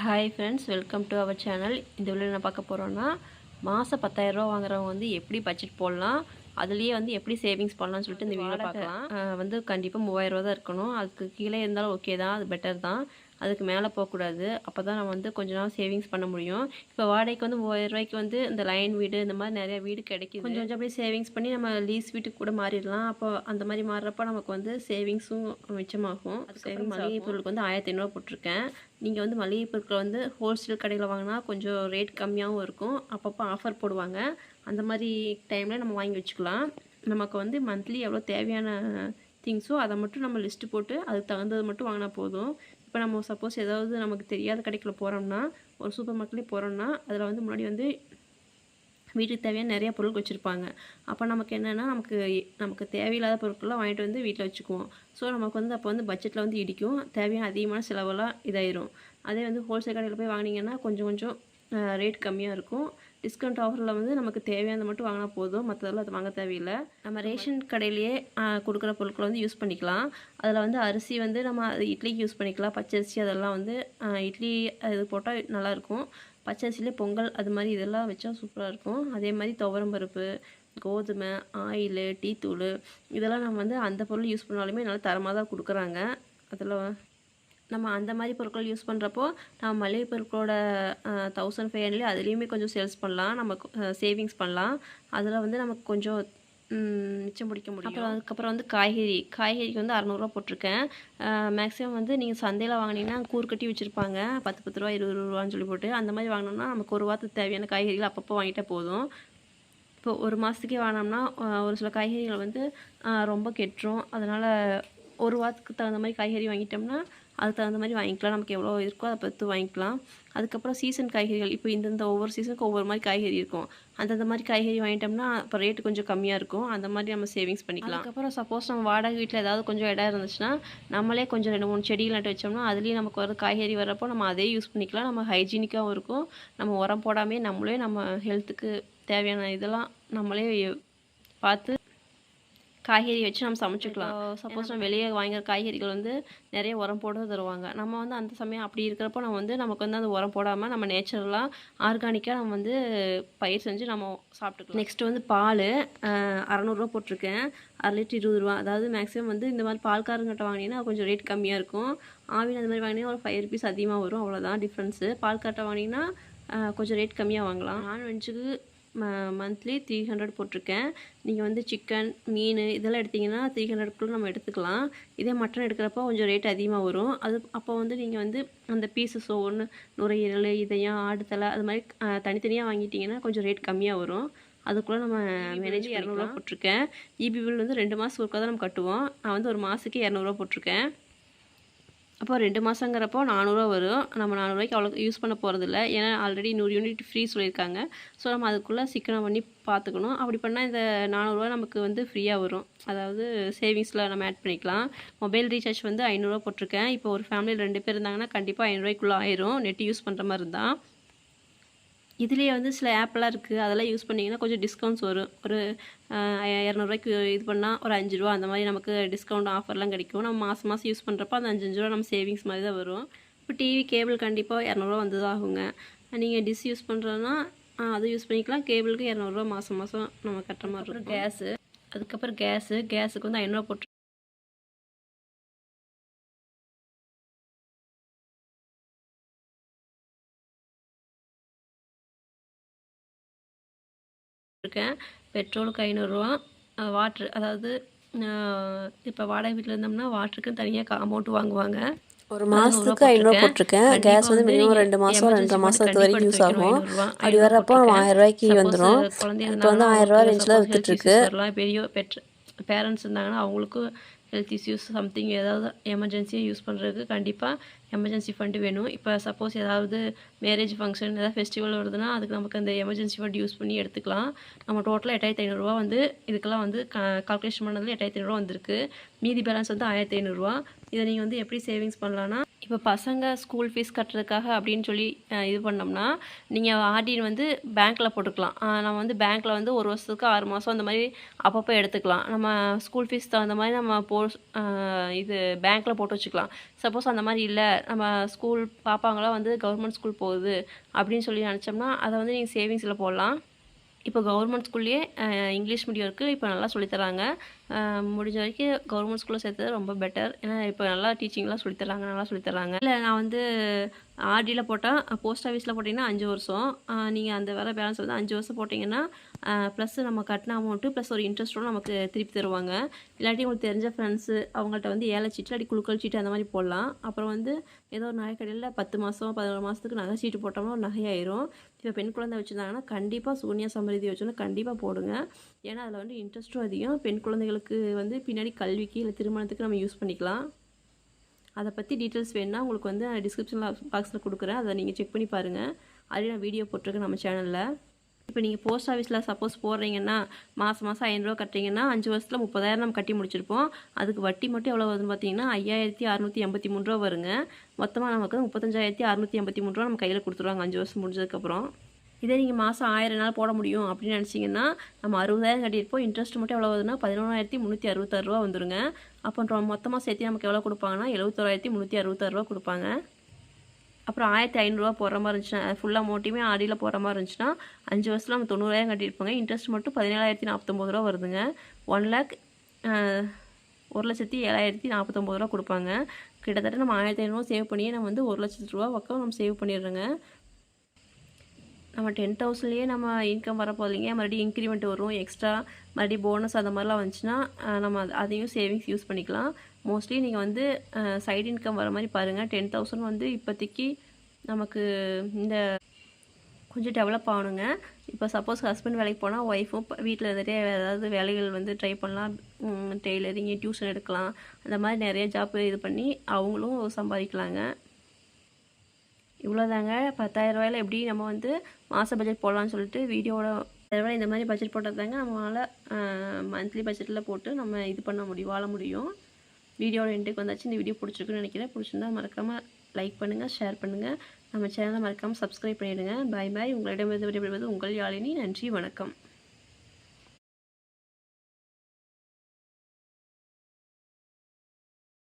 Hi friends, welcome to our channel. இந்த வீடியோவில் என்ன பார்க்க போகிறோன்னா, மாதம் 10,000 ரூபா வாங்குறவங்க வந்து எப்படி பட்ஜெட் போடலாம், அதுலேயே வந்து எப்படி சேவிங்ஸ் பண்ணலாம்னு சொல்லிட்டு இந்த வீடியோவில் பார்க்கலாம். வந்து கண்டிப்பாக 3000 ரூபா தான் இருக்கணும். அதுக்கு கீழே இருந்தாலும் ஓகே தான், அது பெட்டர் தான். அதுக்கு மேலே போகக்கூடாது. அப்போ தான் நம்ம வந்து கொஞ்ச நாள் சேவிங்ஸ் பண்ண முடியும். இப்போ வாடகைக்கு வந்து 3000 ரூபாய்க்கு வந்து இந்த லைன் வீடு இந்த மாதிரி நிறைய வீடு கிடைக்கிது. கொஞ்சம் கொஞ்சம் அப்படியே சேவிங்ஸ் பண்ணி நம்ம லீஸ் வீட்டுக்கு கூட மாறிடலாம். அப்போ அந்த மாதிரி மாறுறப்போ நமக்கு வந்து சேவிங்ஸும் மிச்சமாகும். அதுக்கப்புறம் மளிகை பொருளுக்கு வந்து 1500 போட்டிருக்கேன். நீங்கள் வந்து மளிகை பொருட்களை வந்து ஹோல்சேல் கடையில் வாங்கினா கொஞ்சம் ரேட் கம்மியாகவும் இருக்கும். அப்பப்போ ஆஃபர் போடுவாங்க. அந்த மாதிரி டைமில் நம்ம வாங்கி வச்சுக்கலாம். நமக்கு வந்து மந்த்லி எவ்வளோ தேவையான திங்ஸோ அதை மட்டும் நம்ம லிஸ்ட்டு போட்டு அதுக்கு தகுந்தது மட்டும் வாங்கினா போதும். இப்போ நம்ம சப்போஸ் ஏதாவது நமக்கு தெரியாத கடைக்குள்ள போகிறோம்னா, ஒரு சூப்பர் மார்க்கெட்லேயே போகிறோம்னா, அதில் வந்து முன்னாடி வந்து வீட்டுக்கு தேவையான நிறையா பொருள் வச்சுருப்பாங்க. அப்போ நமக்கு என்னென்னா நமக்கு தேவையில்லாத பொருட்கள்லாம் வாங்கிட்டு வந்து வீட்டில் வச்சுக்குவோம். ஸோ நமக்கு வந்து அப்போ வந்து பட்ஜெட்டில் வந்து இடிக்கும். தேவையான அதிகமான செலவெல்லாம் இதாயிரும். அதே வந்து ஹோல்சேல் கடையில் போய் வாங்கினீங்கன்னா கொஞ்சம் கொஞ்சம் ரேட் கம்மியாக இருக்கும். டிஸ்கவுண்ட் ஆஃபரில் வந்து நமக்கு தேவையானது மட்டும் வாங்கினா போதும். மற்றதெல்லாம் அது வாங்க தேவையில்லை. நம்ம ரேஷன் கடையிலேயே கொடுக்குற பொருட்களை வந்து யூஸ் பண்ணிக்கலாம். அதில் வந்து அரிசி வந்து நம்ம இட்லிக்கு யூஸ் பண்ணிக்கலாம். பச்சரிசி அதெல்லாம் வந்து இட்லி இது போட்டால் நல்லாயிருக்கும். பச்சரிசியிலே பொங்கல் அது மாதிரி இதெல்லாம் வச்சா சூப்பராக இருக்கும். அதே மாதிரி துவரம்பருப்பு, கோதுமை, ஆயிலு, டீ தூள் இதெல்லாம் நம்ம வந்து அந்த பொருள் யூஸ் பண்ணாலுமே நல்லா தரமாக தான் கொடுக்குறாங்க. அதில் நம்ம அந்த மாதிரி பொருட்கள் யூஸ் பண்ணுறப்போ நம்ம மளிகை பொருட்களோட 1500 அதுலேயுமே கொஞ்சம் சேல்ஸ் பண்ணலாம். நம்ம சேவிங்ஸ் பண்ணலாம். அதில் வந்து நமக்கு கொஞ்சம் மிச்சம் பிடிக்க முடியும். அதுக்கப்புறம் வந்து காய்கறிக்கு வந்து 600 போட்டிருக்கேன். மேக்ஸிமம் வந்து நீங்கள் சந்தையில் வாங்கினீங்கன்னா கூறு கட்டி வச்சுருப்பாங்க. 10 ரூபா 20 ரூபான்னு சொல்லி போட்டு அந்த மாதிரி வாங்கினோம்னா நமக்கு ஒரு வாரத்துக்கு தேவையான காய்கறிகள் அப்பப்போ வாங்கிட்டால் போதும். இப்போ ஒரு மாதத்துக்கே வாங்கினோம்னா ஒரு சில காய்கறிகள் வந்து ரொம்ப கெட்டுரும். அதனால் ஒரு வாரத்துக்கு தகுந்த மாதிரி காய்கறி வாங்கிட்டோம்னா அதுக்கு தகுந்த மாதிரி வாங்கிக்கலாம். நமக்கு எவ்வளோ இருக்கோ அதை பார்த்து வாங்கிக்கலாம். அதுக்கப்புறம் சீசன் காய்கறிகள் இப்போ இந்தந்த ஒவ்வொரு சீசனுக்கு ஒவ்வொரு மாதிரி காய்கறி இருக்கும். அந்தந்த மாதிரி காய்கறி வாங்கிட்டோம்னா இப்போ ரேட்டு கொஞ்சம் கம்மியாக இருக்கும். அந்த மாதிரி நம்ம சேவிங்ஸ் பண்ணிக்கலாம். அதுக்கப்புறம் சப்போஸ் நம்ம வாடகை வீட்டில் ஏதாவது கொஞ்சம் இடம் இருந்துச்சுன்னா நம்மளே கொஞ்சம் 2-3 செடிகள் நட்டு வச்சோம்னா அதுலேயும் நமக்கு வர காய்கறி வர்றப்போ நம்ம அதே யூஸ் பண்ணிக்கலாம். நம்ம ஹைஜீனிக்காகவும் இருக்கும். நம்ம உரம் போடாமே நம்மளே நம்ம ஹெல்த்துக்கு தேவையான இதெல்லாம் நம்மளே பார்த்து காய்கறி வச்சு நம்ம சமைச்சிக்கலாம். சப்போஸ் நம்ம வெளியே வாங்குற காய்கறிகள் வந்து நிறைய உரம் போட்டு தருவாங்க. நம்ம வந்து அந்த சமயம் அப்படி இருக்கிறப்போ நம்ம வந்து நமக்கு வந்து அந்த உரம் போடாமல் நம்ம நேச்சுரலாக ஆர்கானிக்காக நம்ம வந்து பயிர் செஞ்சு நம்ம சாப்பிட்டுக்கலாம். நெக்ஸ்ட்டு வந்து பால் 600 போட்டிருக்கேன். 1/2 லிட்டர் 20 ரூபா. அதாவது மேக்ஸிமம் வந்து இந்த மாதிரி பால்காரங்கிட்ட வாங்கினீங்கன்னா கொஞ்சம் ரேட் கம்மியாக இருக்கும். ஆவின் அந்த மாதிரி வாங்கினீங்கன்னா ஒரு 5 ருபீஸ் அதிகமாக வரும். அவ்வளோதான் டிஃப்ரென்ஸு. பால்கார்ட்ட வாங்கினீங்கன்னா கொஞ்சம் ரேட் கம்மியாக வாங்கலாம். நான்வெஜ்ஜுக்கு மந்த்லி 300 போட்டிருக்கேன். நீங்கள் வந்து சிக்கன், மீன் இதெல்லாம் எடுத்திங்கன்னா 300க்குள்ளே நம்ம எடுத்துக்கலாம். இதே மட்டன் எடுக்கிறப்போ கொஞ்சம் ரேட் அதிகமாக வரும். அப்போ வந்து நீங்கள் வந்து அந்த பீசஸோ நுரையீரல், இதயம், ஆடு தலை அது மாதிரி தனித்தனியாக வாங்கிட்டிங்கன்னா கொஞ்சம் ரேட் கம்மியாக வரும். அதுக்குள்ளே நம்ம மேனேஜ் 200 போட்டிருக்கேன். இபி பில் வந்து 2 மாதத்துக்கு ஒருக்கா தான் நம்ம கட்டுவோம். நான் வந்து ஒரு மாதத்துக்கு 200 போட்டிருக்கேன். அப்போ 2 மாதங்கிறப்போ 400 வரும். நம்ம 400 அவ்வளோ யூஸ் பண்ண போகிறதில்ல. ஏன்னா ஆல்ரெடி 100 யூனிட் ஃப்ரீ சொல்லியிருக்காங்க. ஸோ நம்ம அதுக்குள்ளே சிக்கனம் பண்ணி பார்த்துக்கணும். அப்படி பண்ணால் இந்த 400 நமக்கு வந்து ஃப்ரீயாக வரும். அதாவது சேவிங்ஸில் நம்ம ஆட் பண்ணிக்கலாம். மொபைல் ரீசார்ஜ் வந்து 500 போட்டிருக்கேன். இப்போ ஒரு ஃபேமிலியில் 2 பேர் இருந்தாங்கன்னா கண்டிப்பாக 500 ஆயிரும். நெட் யூஸ் பண்ணுற மாதிரி இருந்தால். இதுலேயே வந்து சில ஆப்லாம் இருக்குது. அதெல்லாம் யூஸ் பண்ணிங்கன்னா கொஞ்சம் டிஸ்கவுண்ட்ஸ் வரும். ஒரு 200 இது பண்ணால் ஒரு 5 ரூபா அந்த மாதிரி நமக்கு டிஸ்கவுண்ட் ஆஃபர்லாம் கிடைக்கும். நம்ம மாதம் மாதம் யூஸ் பண்ணுறப்ப அந்த 5 ரூபா நம்ம சேவிங்ஸ் மாதிரி தான் வரும். இப்போ டிவி கேபிள் கண்டிப்பாக 200 வந்து தான் ஆகுங்க. நீங்கள் டிஷ் யூஸ் பண்ணுறதுனா அதை யூஸ் பண்ணிக்கலாம். கேபிளுக்கு 200 மாதம் மாதம் நம்ம கட்டுற மாதிரி இருக்கும். அதுக்கப்புறம் கேஸுக்கு வந்து 500 போட்டு இருக்கேன். பெட்ரோலுக்கு 500 வாட்ரு, அதாவது இப்போ வாடகை வீட்டில் இருந்தோம்னா வாட்டருக்குன்னு தனியாக அமௌண்ட் வாங்குவாங்க. ஒரு மாதத்துக்கு 500 போட்டிருக்கேன். கேஸ் வந்து மினிமம் 2 மாதம் 2.5 மாதத்து வரைக்கும் யூஸ் ஆகும். அப்படி வர்றப்போ நம்ம 1000 வந்துடும். இப்போ வந்து 1000 ரேஞ்சில் விற்றுட்டுருக்கு. பெரிய பேரண்ட்ஸ் இருந்தாங்கன்னா அவங்களுக்கும் ஹெல்த் இஷ்யூஸ் சம்திங் ஏதாவது எமர்ஜென்சியாக யூஸ் பண்ணுறதுக்கு கண்டிப்பாக எமர்ஜென்சி ஃபண்டு வேணும். இப்போ சப்போஸ் ஏதாவது மேரேஜ் ஃபங்க்ஷன் ஏதாவது ஃபெஸ்டிவல் வருதுன்னா அதுக்கு நமக்கு அந்த எமர்ஜென்சி ஃபண்ட் யூஸ் பண்ணி எடுத்துக்கலாம். நம்ம டோட்டலாக 8500 வந்து இதுக்கெல்லாம் வந்து கால்குலேஷன் பண்ணதில் 8500 வந்திருக்கு. மீதி பேலன்ஸ் வந்து 1500. இதை நீங்கள் வந்து எப்படி சேவிங்ஸ் பண்ணலான்னா, இப்போ பசங்க ஸ்கூல் ஃபீஸ் கட்டுறதுக்காக அப்படின்னு சொல்லி இது பண்ணோம்னா, நீங்கள் ஆர்டின்னு வந்து பேங்க்கில் போட்டுக்கலாம். நம்ம வந்து பேங்க்கில் வந்து 1 வருஷத்துக்கு 6 மாதம் அந்த மாதிரி அப்பப்போ எடுத்துக்கலாம். நம்ம ஸ்கூல் ஃபீஸ் தகுந்த மாதிரி நம்ம இது பேங்க்கில் போட்டு வச்சுக்கலாம். சப்போஸ் அந்த மாதிரி இல்லை, நம்ம ஸ்கூல் பாப்பாங்களாம் வந்து கவர்மெண்ட் ஸ்கூல் போகுது அப்படின்னு சொல்லி நினச்சோம்னா, அதை வந்து நீங்கள் சேவிங்ஸில் போடலாம். இப்போ கவர்மெண்ட் ஸ்கூல்லேயே இங்கிலீஷ் மீடியம் இருக்குது. இப்போ நல்லா சொல்லித்தராங்க. முடிஞ்ச வரைக்கும் கவர்மெண்ட் ஸ்கூலில் சேர்த்தது ரொம்ப பெட்டர். ஏன்னா இப்போ நல்லா டீச்சிங்லாம் சொல்லித்தராங்க, நல்லா சொல்லித்தராங்க. இல்லை நான் வந்து ஆர்டியில் போட்டால் போஸ்ட் ஆஃபீஸில் போட்டிங்கன்னா 5 வருஷம், நீங்கள் அந்த வர பேலன்ஸ் வந்து 5 வருஷம் போட்டிங்கன்னா ப்ளஸ் நம்ம கட்டின அமௌண்ட்டு ப்ளஸ் ஒரு இன்ட்ரெஸ்ட்டோடு நமக்கு திருப்பி தருவாங்க. இல்லாட்டி உங்களுக்கு தெரிஞ்ச ஃப்ரெண்ட்ஸு அவங்கள்ட்ட வந்து ஏழை சீட்டு இல்லாட்டி குழுக்கள் சீட்டு அந்த மாதிரி போடலாம். அப்புறம் வந்து ஏதோ ஒரு நகைக்கடையில் 10 மாதம் 11 மாதத்துக்கு நகை சீட்டு போட்டோம்னா ஒரு நகையாயிரும். இப்போ பெண் குழந்தை வச்சுருந்தாங்கன்னா கண்டிப்பாக சூன்யா சமரிதி வச்சோன்னா கண்டிப்பாக போடுங்க. ஏன்னா அதில் வந்து இன்ட்ரெஸ்ட்டும் அதிகம். பெண் குழந்தைகளுக்கு வந்து பின்னாடி கல்விக்கு இல்லை திருமணத்துக்கு நம்ம யூஸ் பண்ணிக்கலாம். அதை பற்றி டீட்டெயில்ஸ் வேணுன்னா உங்களுக்கு வந்து டிஸ்கிரிப்ஷன் பாக்ஸில் கொடுக்குறேன். அதை நீங்கள் செக் பண்ணி பாருங்கள். அதுலேயும் நான் வீடியோ போட்டிருக்கேன் நம்ம சேனலில். இப்போ நீங்கள் போஸ்ட் ஆஃபீஸில் சப்போஸ் போடுறீங்கன்னா மாதம் 5,000 ரூபா கட்டுறீங்கன்னா 5 வருஷத்தில் 30,000 நம்ம கட்டி முடிச்சிருப்போம். அதுக்கு வட்டி மட்டும் எவ்வளோ வருதுன்னு பார்த்தீங்கன்னா 5,683 ரூபா வருங்க. மொத்தமாக நமக்கு 35,683 ரூபா நம்ம கையில் கொடுத்துருவாங்க 5 வருஷம் முடிஞ்சதுக்கப்புறம். இதே நீங்கள் மாதம் 1000 நாள் போட முடியும் அப்படின்னு நினச்சிங்கன்னா நம்ம 60,000 கட்டியிருப்போம். இன்ட்ரெஸ்ட் மட்டும் எவ்வளோ வருதுன்னா 11,366 ரூபா வந்துருங்க. அப்புறம் மொத்தமாக சேர்த்து நமக்கு எவ்வளோ கொடுப்பாங்கன்னா 71,366 ரூபா கொடுப்பாங்க. அப்புறம் 1,500 ரூபா போடுற மாதிரி இருந்துச்சுன்னா ஃபுல் அமௌண்ட்டையுமே ஆடியில் போடுற மாதிரி இருந்துச்சுன்னா 5 வருஷத்தில் நம்ம 90,000 கட்டியிருப்போங்க. இன்ட்ரெஸ்ட் மட்டும் 17,049 ரூபா வருதுங்க. 1,07,049 ரூபா கொடுப்பாங்க. கிட்டத்தட்ட நம்ம 1,500 சேவ் பண்ணியே நம்ம வந்து 1,00,000 ரூபா பக்கம் நம்ம சேவ் பண்ணிடுறோங்க. நம்ம 10,000லேயே நம்ம இன்கம் வரப்போதில்லைங்க. மறுபடியும் இன்க்ரிமெண்ட் வரும், எக்ஸ்ட்ரா மறுபடியும் போனஸ் அந்த மாதிரிலாம் வந்துச்சுன்னா நம்ம அதையும் சேவிங்ஸ் யூஸ் பண்ணிக்கலாம். மோஸ்ட்லி நீங்கள் வந்து சைடு இன்கம் வர மாதிரி பாருங்கள். 10,000 வந்து இப்போதைக்கு நமக்கு இந்த கொஞ்சம் டெவலப் ஆகணுங்க. இப்போ சப்போஸ் ஹஸ்பண்ட் வேலைக்கு போனால் ஒய்ஃபும் வீட்டில் இருந்துகிட்டே ஏதாவது வேலைகள் வந்து ட்ரை பண்ணலாம். டெய்லரிங், டியூஷன் எடுக்கலாம், அந்த மாதிரி நிறைய ஜாப் இது பண்ணி அவங்களும் சம்பாதிக்கலாங்க. இவ்வளோதாங்க. 10,000 ரூபாயில் எப்படி நம்ம வந்து மாத பட்ஜெட் போடலான்னு சொல்லிட்டு வீடியோவோட 10,000 ரூபாய் இந்த மாதிரி பட்ஜெட் போட்டது தாங்க நம்மளால் மந்த்லி பட்ஜெட்டில் போட்டு நம்ம இது பண்ண முடியும், வாழ முடியும். வீடியோட எண்டுக்கு வந்தாச்சு. இந்த வீடியோ பிடிச்சிருக்குன்னு நினைக்கிறேன். பிடிச்சிருந்தா மறக்காமல் லைக் பண்ணுங்கள், ஷேர் பண்ணுங்கள். நம்ம சேனலை மறக்காமல் சப்ஸ்கிரைப் பண்ணிவிடுங்க. பாய் பாய். உங்களிடமிருந்து விடைபெறுவது உங்கள் யாழினி. நன்றி, வணக்கம்.